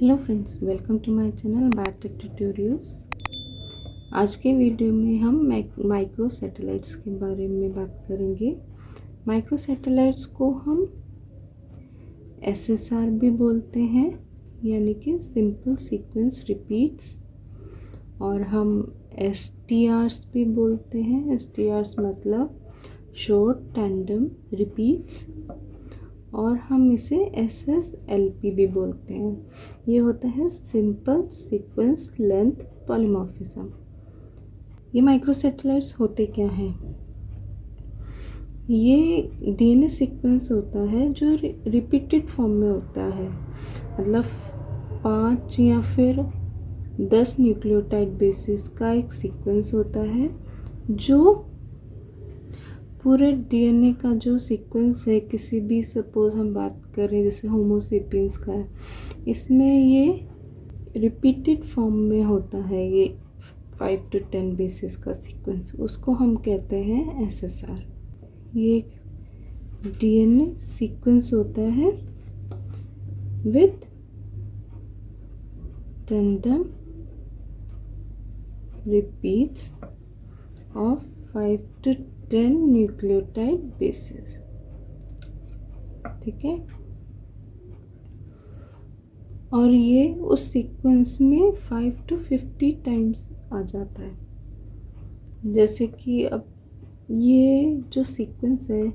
Hello friends, welcome to my channel biotech tutorials. आज के video में हम माइक्रो सैटेलाइट्स के बारे में बात करेंगे। माइक्रो सैटेलाइट्स को हम एसएसआर भी बोलते हैं, यानी कि सिंपल सीक्वेंस रिपीट्स, और हम एसटीआर्स भी बोलते हैं। एसटीआर्स मतलब शॉर्ट टैंडम रिपीट्स, और हम इसे एसएसएलपी भी बोलते हैं। ये होता है सिंपल सीक्वेंस लेंथ पॉलीमॉर्फिज्म। ये माइक्रो सैटेलाइट्स होते क्या हैं? ये डीएनए सीक्वेंस होता है जो रिपीटेड फॉर्म में होता है, मतलब 5 या फिर 10 न्यूक्लियोटाइड बेसिस का एक सीक्वेंस होता है, जो पूरे डीएनए का जो सीक्वेंस है, किसी भी सपोज हम बात करें जैसे होमो सेपियंस का है, इसमें ये रिपीटेड फॉर्म में होता है। ये 5 to 10 बेसिस का सीक्वेंस, उसको हम कहते हैं एसएसआर। ये डीएनए सीक्वेंस होता है with tandem repeats of 5 to 10 nucleotide basis. ठीक है, और ये उस सीक्वेंस में 5 to 50 टाइम्स आ जाता है। जैसे कि अब ये जो सीक्वेंस है,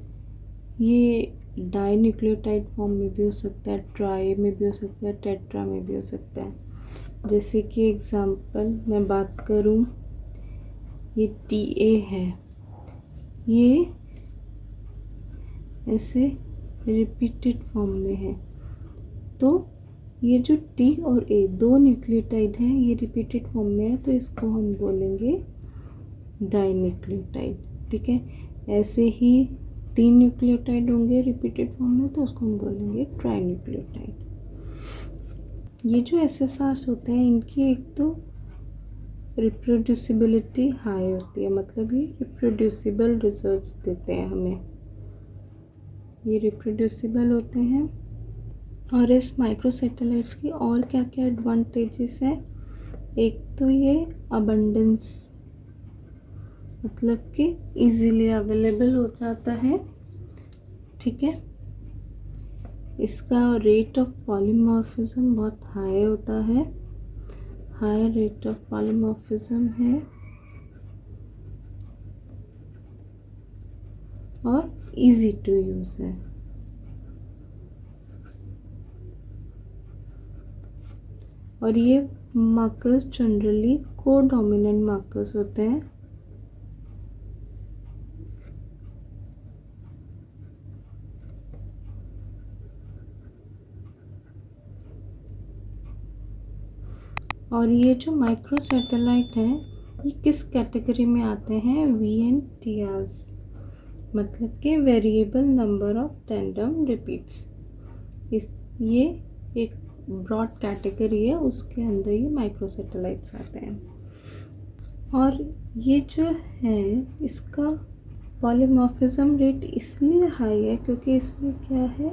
ये डाई न्यूक्लियोटाइड फॉर्म में भी हो सकता है, ट्राई में भी हो सकता है, टेट्रा में भी हो सकता है। जैसे कि एग्जांपल मैं बात करूं, ये TA है, ये ऐसे रिपीटेड फॉर्म में है। तो ये जो T और A दो न्यूक्लियोटाइड हैं, ये रिपीटेड फॉर्म में है, तो इसको हम बोलेंगे डाइन्यूक्लियोटाइड। ठीक है, ऐसे ही 3 न्यूक्लियोटाइड होंगे रिपीटेड फॉर्म में, तो उसको हम बोलेंगे ट्राइन्यूक्लियोटाइड। ये जो एसएसआर्स होते हैं, इनकी एक तो रिप्रोड्यूसिबिलिटी हाई होती है, मतलब ये रिप्रोड्यूसिबल रिजल्ट्स देते हैं हमें, ये रिप्रोड्यूसिबल होते हैं। और इस माइक्रो सैटेलाइट्स की और क्या क्या एडवांटेजेस हैं? एक तो ये अबंडेंस, मतलब कि इजीली अवेलेबल हो जाता है। ठीक है, इसका रेट ऑफ पॉलीमॉर्फिज्म बहुत हाई होता है, हाई रेट ऑफ पॉलीमॉर्फिज्म है, और इजी टू यूज़ है। और ये मार्कर्स जनरली कोडोमिनेंट मार्कर्स होते हैं। और ये जो माइक्रो सैटेलाइट हैं, ये किस कैटेगरी में आते हैं? VNTRs, मतलब कि variable number of tandem repeats. ये एक ब्रॉड कैटेगरी है, उसके अंदर ये माइक्रो सैटेलाइट्स आते हैं। और ये जो है, इसका पॉलीमॉर्फिज्म रेट इसलिए हाई है क्योंकि इसमें क्या है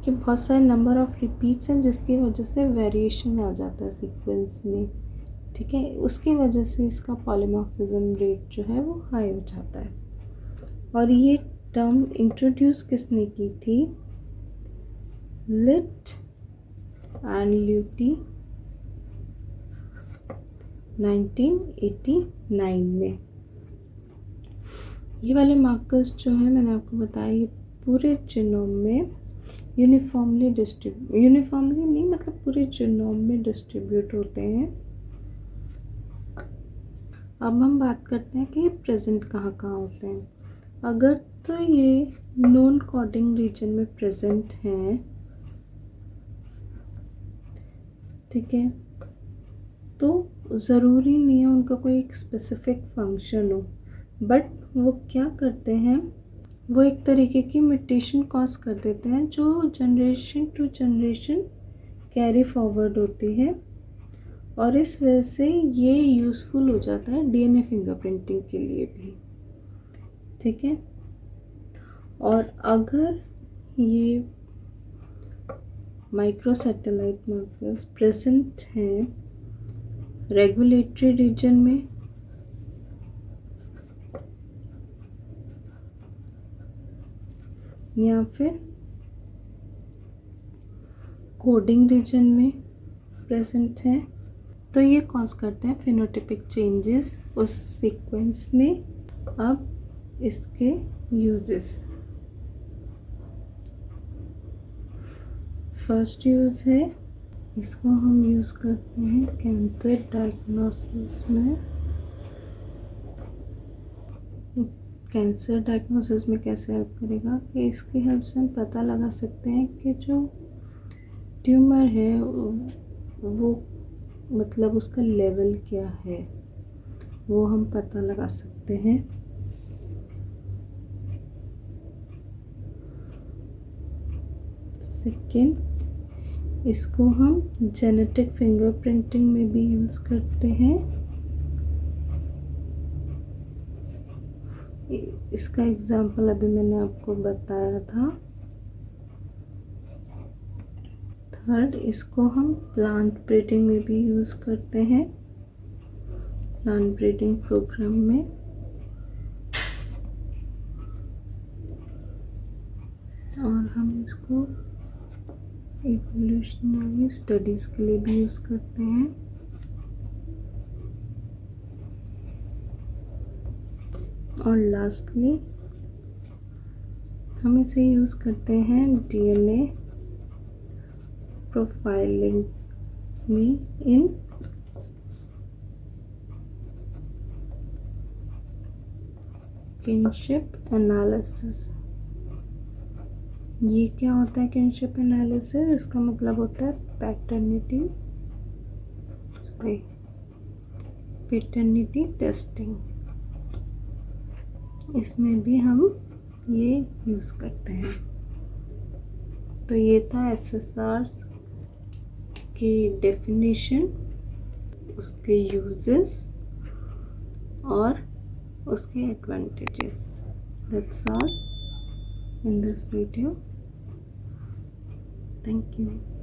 कि बहुत सारे नंबर ऑफ रिपीट्स हैं, जिसकी वजह से वेरिएशन आ जाता है सीक्वेंस में। ठीक है, उसकी वजह से इसका पॉलीमॉर्फिज्म रेट जो है वो हाई हो जाता है। और ये टर्म इंट्रोड्यूस किसने की थी? लिट एंड ल्यूटी 1989 में। ये वाले मार्कर्स जो हैं, मैंने आपको बताया, ये पूरे जीनोम में यूनिफॉर्मली नहीं, मतलब पूरे जीनोम में डिस्ट्रीब्यूट होते हैं। अब हम बात करते हैं कि प्रेजेंट कहाँ कहाँ होते हैं। अगर तो ये नॉन कोडिंग रीजन में प्रेजेंट हैं, ठीक है, तो ज़रूरी नहीं है उनका कोई एक स्पेसिफिक फंक्शन हो, बट वो क्या करते हैं, वो एक तरीके की म्यूटेशन कॉज कर देते हैं जो generation to generation carry forward होती है, और इस वजह से ये यूज़फुल हो जाता है डीएनए फिंगरप्रिंटिंग के लिए भी। ठीक है, और अगर ये माइक्रो सैटेलाइट मार्कर्स प्रेजेंट हैं रेगुलेटरी रीजन में या फिर कोडिंग रीजन में प्रेजेंट है। तो ये कॉज करते हैं फिनोटिपिक चेंजेस उस सीक्वेंस में। अब इसके यूजेस, फर्स्ट यूज़ है, इसको हम यूज़ करते हैं कैंसर डायग्नोसिस में। कैंसर डायग्नोसिस में कैसे हेल्प करेगा कि इसकी हेल्प से हम पता लगा सकते हैं कि जो ट्यूमर है वो मतलब उसका लेवल क्या है, वो हम पता लगा सकते हैं। सेकेंड, इसको हम जेनेटिक फिंगरप्रिंटिंग में भी यूज़ करते हैं। इसका एग्जाम्पल अभी मैंने आपको बताया था। थर्ड, इसको हम प्लांट ब्रीडिंग में भी यूज़ करते हैं, प्लांट ब्रीडिंग प्रोग्राम में। और हम इसको इवोल्यूशनरी स्टडीज़ के लिए भी यूज़ करते हैं। और लास्टली हम इसे यूज़ करते हैं डीएनए प्रोफाइलिंग में इन किनशिप एनालिसिस। ये क्या होता है किनशिप एनालिसिस? इसका मतलब होता है पैटर्निटी टेस्टिंग। इसमें भी हम ये यूज़ करते हैं। तो ये था एसएसआर्स की डेफिनेशन, उसके यूजेस और उसके advantages. That's all in this video. Thank you.